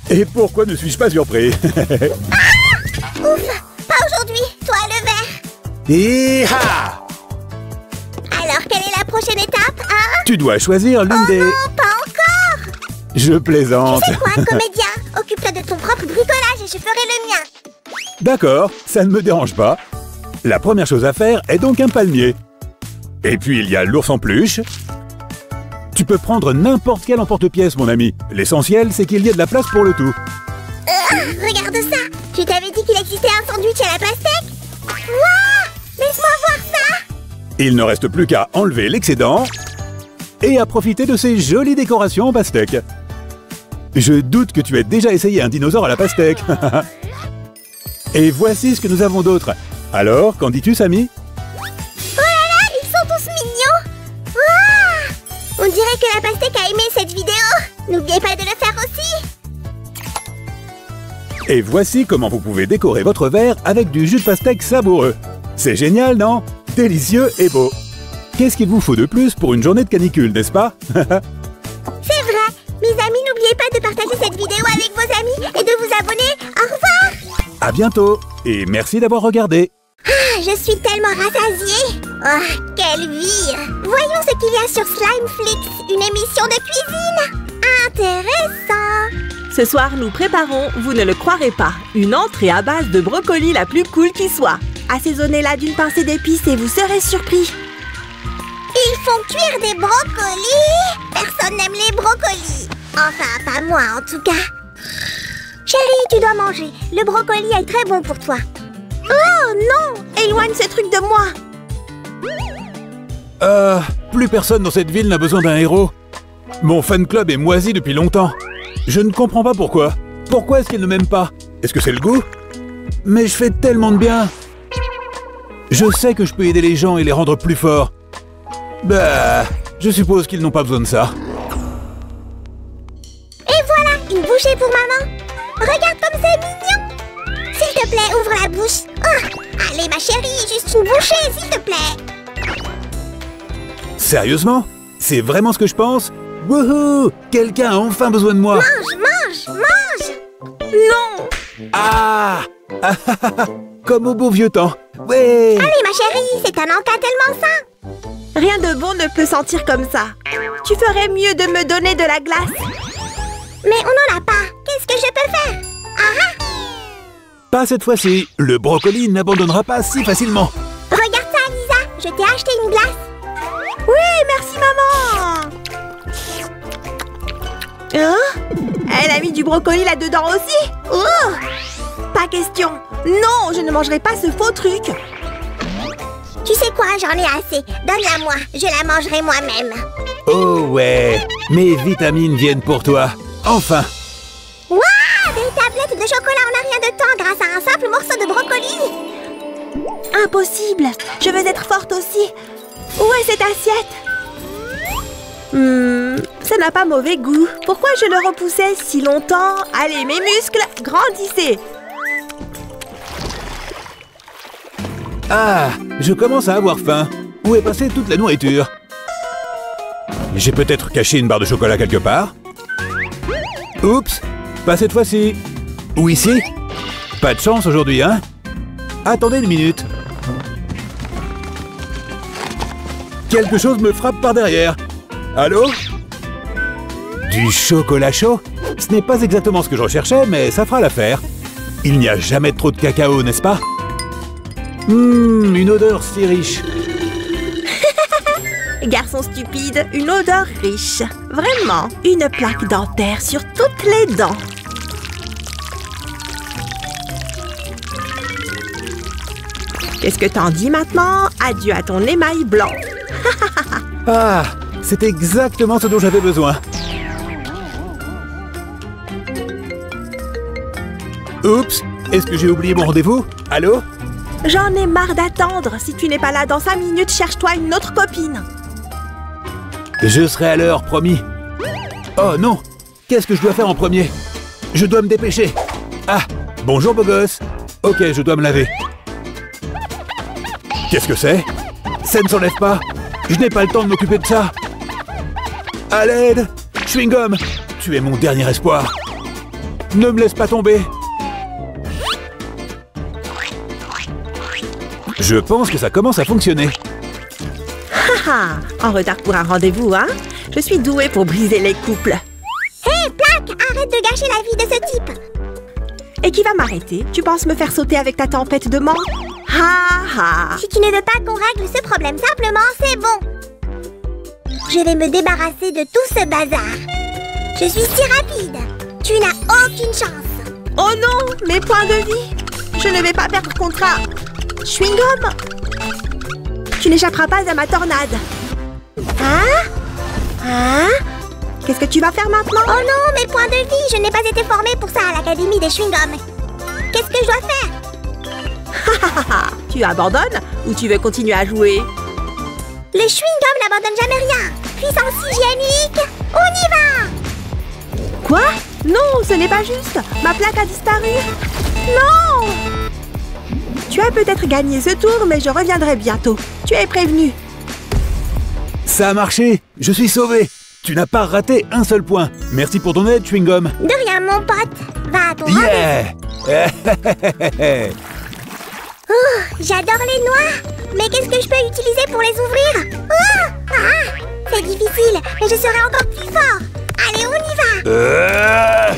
Et pourquoi ne suis-je pas surpris? Ouf, pas aujourd'hui. Toi, le vert. Hi-ha! Alors, quelle est la prochaine étape, hein? Tu dois choisir l'une des... Non, pas encore. Je plaisante. Tu sais quoi, comédien? Occupe-toi de ton propre bricolage et je ferai le mien. D'accord, ça ne me dérange pas. La première chose à faire est donc un palmier. Et puis il y a l'ours en peluche. Tu peux prendre n'importe quel emporte-pièce, mon ami. L'essentiel, c'est qu'il y ait de la place pour le tout. Regarde ça. Je t'avais dit qu'il existait un sandwich à la pastèque. Waouh! Laisse-moi voir ça. Il ne reste plus qu'à enlever l'excédent et à profiter de ces jolies décorations en pastèque. Je doute que tu aies déjà essayé un dinosaure à la pastèque. Et voici ce que nous avons d'autre. Alors, qu'en dis-tu, Samy? Oh là là, ils sont tous mignons. Waouh! On dirait que la pastèque a aimé cette vidéo. N'oubliez pas de le faire aussi. Et voici comment vous pouvez décorer votre verre avec du jus de pastèque savoureux. C'est génial, non? Délicieux et beau. Qu'est-ce qu'il vous faut de plus pour une journée de canicule, n'est-ce pas? C'est vrai. Mes amis, n'oubliez pas de partager cette vidéo avec vos amis et de vous abonner. Au revoir. À bientôt et merci d'avoir regardé. Ah, je suis tellement rassasiée. Oh, quelle vie. Voyons ce qu'il y a sur Slimeflix, une émission de cuisine. Intéressant. Ce soir, nous préparons, vous ne le croirez pas, une entrée à base de brocoli la plus cool qui soit. Assaisonnez-la d'une pincée d'épices et vous serez surpris. Il font cuire des brocolis? Personne n'aime les brocolis. Enfin, pas moi en tout cas. Chérie, tu dois manger. Le brocoli est très bon pour toi. Oh non! Éloigne ce truc de moi! Plus personne dans cette ville n'a besoin d'un héros. Mon fan club est moisi depuis longtemps. Je ne comprends pas pourquoi. Pourquoi est-ce qu'ils ne m'aiment pas? Est-ce que c'est le goût? Mais je fais tellement de bien. Je sais que je peux aider les gens et les rendre plus forts. Bah, je suppose qu'ils n'ont pas besoin de ça. Et voilà, une bouchée pour maman. Regarde comme c'est mignon. S'il te plaît, ouvre la bouche. Oh, allez ma chérie, juste une bouchée, s'il te plaît. Sérieusement? C'est vraiment ce que je pense? Wouhou! Quelqu'un a enfin besoin de moi! Mange, mange, mange. Non! Ah! Comme au beau vieux temps. Ouais! Allez ma chérie, c'est un encas tellement sain. Rien de bon ne peut sentir comme ça. Tu ferais mieux de me donner de la glace. Mais on n'en a pas. Qu'est-ce que je peux faire? Ah! Pas cette fois-ci. Le brocoli n'abandonnera pas si facilement. Regarde ça, Lisa. Je t'ai acheté une glace. Oui, merci maman. Hein? Elle a mis du brocoli là-dedans aussi? Oh! Pas question. Non, je ne mangerai pas ce faux truc. Tu sais quoi, j'en ai assez. Donne-la moi, je la mangerai moi-même. Oh ouais! Mes vitamines viennent pour toi. Enfin! Waouh! Des tablettes de chocolat en un rien de temps grâce à un simple morceau de brocoli. Impossible. Je veux être forte aussi. Où est cette assiette? Ça n'a pas mauvais goût. Pourquoi je le repoussais si longtemps? Allez, mes muscles, grandissez. Ah! Je commence à avoir faim. Où est passée toute la nourriture? J'ai peut-être caché une barre de chocolat quelque part? Oups! Pas cette fois-ci. Ou ici? Pas de chance aujourd'hui, hein? Attendez une minute. Quelque chose me frappe par derrière. Allô? Du chocolat chaud? Ce n'est pas exactement ce que je recherchais, mais ça fera l'affaire. Il n'y a jamais trop de cacao, n'est-ce pas? Une odeur si riche. Garçon stupide, une odeur riche. Vraiment, une plaque dentaire sur toutes les dents. Qu'est-ce que t'en dis maintenant? Adieu à ton émail blanc. Ah, c'est exactement ce dont j'avais besoin. Oups, est-ce que j'ai oublié mon rendez-vous? Allô? J'en ai marre d'attendre. Si tu n'es pas là dans 5 minutes, cherche-toi une autre copine. Je serai à l'heure, promis. Oh non! Qu'est-ce que je dois faire en premier? Je dois me dépêcher. Ah, bonjour beau gosse. Ok, je dois me laver. Qu'est-ce que c'est? Ça ne s'enlève pas. Je n'ai pas le temps de m'occuper de ça. À l'aide! Chewing-gum, tu es mon dernier espoir. Ne me laisse pas tomber. Je pense que ça commence à fonctionner. Haha, en retard pour un rendez-vous, hein? Je suis douée pour briser les couples. Hé, Plaque, arrête de gâcher la vie de ce type. Et qui va m'arrêter? Tu penses me faire sauter avec ta tempête de menthe? Ha ha! Si tu ne veux pas qu'on règle ce problème simplement, c'est bon. Je vais me débarrasser de tout ce bazar. Je suis si rapide. Tu n'as aucune chance. Oh non, mes points de vie! Je ne vais pas perdre contre un chewing-gum! Tu n'échapperas pas à ma tornade. Hein? Hein? Qu'est-ce que tu vas faire maintenant? Oh non, mes points de vie. Je n'ai pas été formée pour ça à l'académie des chewing-gums. Qu'est-ce que je dois faire? Tu abandonnes ou tu veux continuer à jouer? Les chewing-gums n'abandonnent jamais rien. Puissance hygiénique, on y va! Quoi? Non, ce n'est pas juste. Ma plaque a disparu. Non! Tu as peut-être gagné ce tour, mais je reviendrai bientôt. Tu es prévenu. Ça a marché. Je suis sauvé. Tu n'as pas raté un seul point. Merci pour ton aide, chewing-gum. De rien, mon pote. Va à ton Yeah! J'adore les noix. Mais qu'est-ce que je peux utiliser pour les ouvrir? C'est difficile, mais je serai encore plus fort. Allez, on y va.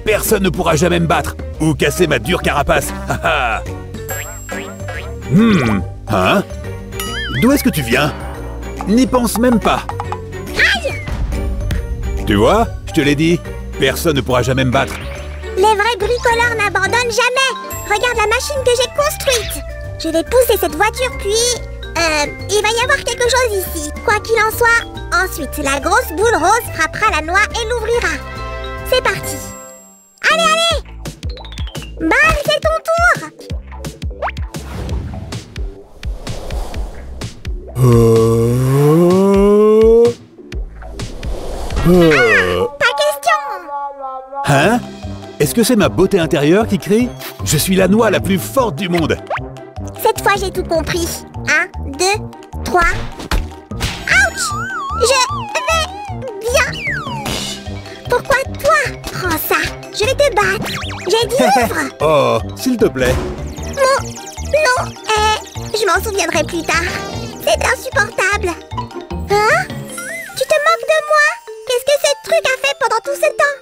Personne ne pourra jamais me battre ou casser ma dure carapace. Hein? D'où est-ce que tu viens? N'y pense même pas. Aïe! Tu vois, je te l'ai dit, personne ne pourra jamais me battre. Les vrais bricoleurs n'abandonnent jamais. Regarde la machine que j'ai construite. Je vais pousser cette voiture puis... il va y avoir quelque chose ici. Quoi qu'il en soit, ensuite, la grosse boule rose frappera la noix et l'ouvrira. C'est parti. Allez, allez! Bal, c'est ton tour! Pas question! Hein? Est-ce que c'est ma beauté intérieure qui crie? Je suis la noix la plus forte du monde. Cette fois, j'ai tout compris. 1, 2, 3. Ouch! Je vais bien. Pourquoi toi? Prends ça. Je vais te battre. J'ai dit ouvre. Oh, s'il te plaît. Non. Je m'en souviendrai plus tard. C'est insupportable. Hein? Tu te moques de moi? Qu'est-ce que ce truc a fait pendant tout ce temps?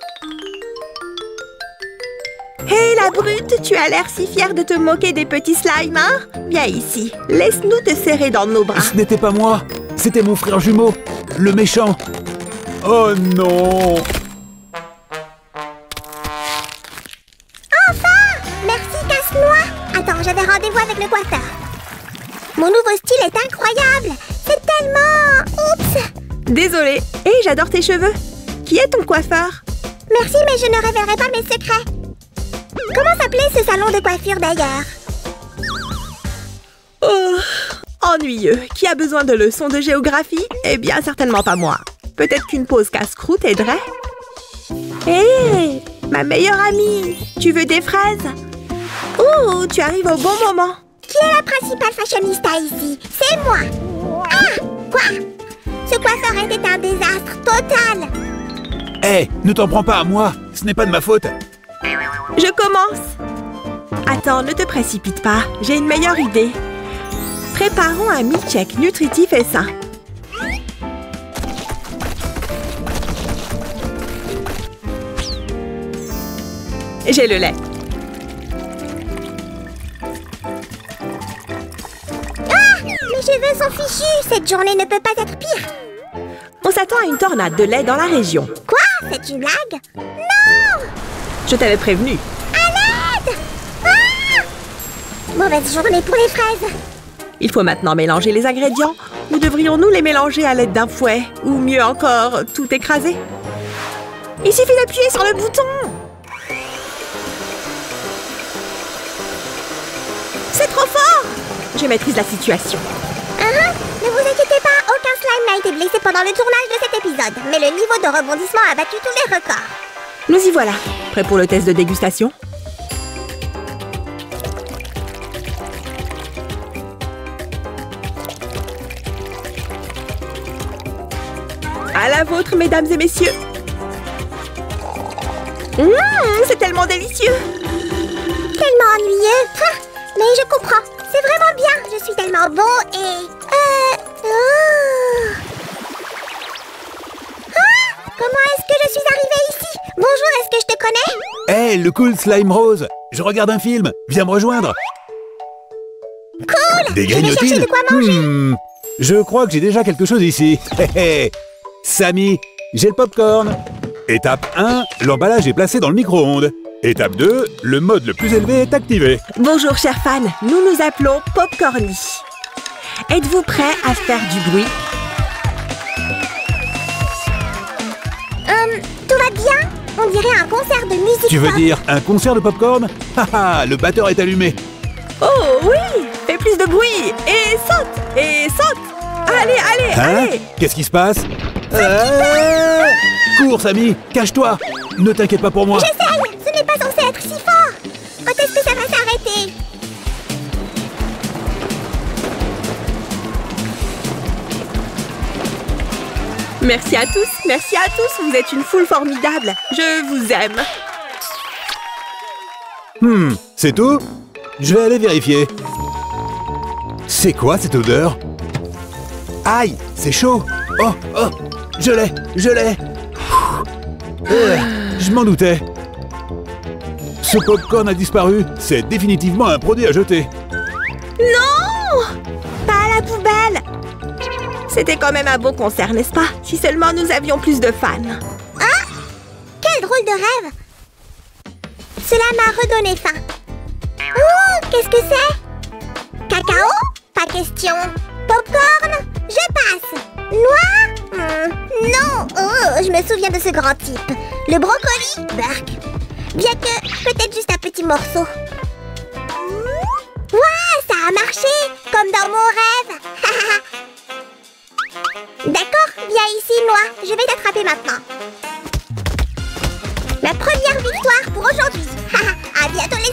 Hé, la brute, tu as l'air si fière de te moquer des petits slimes, hein? Viens ici, laisse-nous te serrer dans nos bras. Ce n'était pas moi, c'était mon frère jumeau, le méchant. Oh non! Enfin! Merci, casse-noix! Attends, j'avais rendez-vous avec le coiffeur. Mon nouveau style est incroyable! C'est tellement... Oups! Désolée. Hé, j'adore tes cheveux. Qui est ton coiffeur? Merci, mais je ne révélerai pas mes secrets. Comment s'appelait ce salon de coiffure d'ailleurs? Oh, ennuyeux. Qui a besoin de leçons de géographie? Eh bien, certainement pas moi. Peut-être qu'une pause casse-croûte aiderait. Hé, ma meilleure amie, tu veux des fraises? Oh, tu arrives au bon moment. Qui est la principale fashionista ici? C'est moi! Ah! Quoi? Ce coiffeur était un désastre total! Hé, ne t'en prends pas à moi, ce n'est pas de ma faute. Je commence. Attends, ne te précipite pas. J'ai une meilleure idée. Préparons un milkshake nutritif et sain. J'ai le lait. Ah! Mes cheveux sont fichus! Cette journée ne peut pas être pire! On s'attend à une tornade de lait dans la région. Quoi? C'est une blague? Non! Je t'avais prévenu. À l'aide! Ah! Mauvaise journée pour les fraises! Il faut maintenant mélanger les ingrédients. Ou devrions-nous les mélanger à l'aide d'un fouet? Ou mieux encore, tout écraser? Il suffit d'appuyer sur le bouton! C'est trop fort! Je maîtrise la situation. Ne vous inquiétez pas, aucun slime n'a été blessé pendant le tournage de cet épisode. Mais le niveau de rebondissement a battu tous les records. Nous y voilà. Prêt pour le test de dégustation? À la vôtre, mesdames et messieurs. C'est tellement délicieux. Tellement ennuyeux. Ah, mais je comprends. C'est vraiment bien. Je suis tellement beau et... Ah, comment est-ce que je suis arrivée ici? Bonjour, est-ce que je te connais? Hé, le cool slime rose, je regarde un film, viens me rejoindre. Cool! Des Je vais chercher grignotines? de quoi manger. Je crois que j'ai déjà quelque chose ici. Hé hé. Samy, j'ai le popcorn. Étape 1, l'emballage est placé dans le micro-ondes. Étape 2, le mode le plus élevé est activé. Bonjour, chers fans. Nous nous appelons Popcorny. Êtes-vous prêts à faire du bruit? Tout va bien? On dirait un concert de musique. Tu veux pop. dire un concert de popcorn? Haha, le batteur est allumé. Oh oui! Fais plus de bruit! Et saute! Et saute! Allez, allez, Hein? allez! Qu'est-ce qui se passe? Cours, Samy, cache-toi. Ne t'inquiète pas pour moi. J'essaye! Ce n'est pas censé être si fort! Quand est-ce que ça va s'arrêter? Merci à tous, vous êtes une foule formidable. Je vous aime. C'est tout? Je vais aller vérifier. C'est quoi cette odeur? Aïe, c'est chaud. Oh, oh, je l'ai. Je m'en doutais. Ce popcorn a disparu. C'est définitivement un produit à jeter. Non! Pas à la poubelle! C'était quand même un beau concert, n'est-ce pas? Si seulement nous avions plus de fans. Ah! Quel drôle de rêve! Cela m'a redonné faim. Oh, qu'est-ce que c'est? Cacao? Pas question. Popcorn? Je passe. Noix? Non. Oh, je me souviens de ce grand type. Le brocoli? Burk. Bien que, peut-être juste un petit morceau. Ouah, ça a marché! Comme dans mon rêve. D'accord, viens ici, Noix. Je vais t'attraper maintenant. Ma première victoire pour aujourd'hui. À bientôt les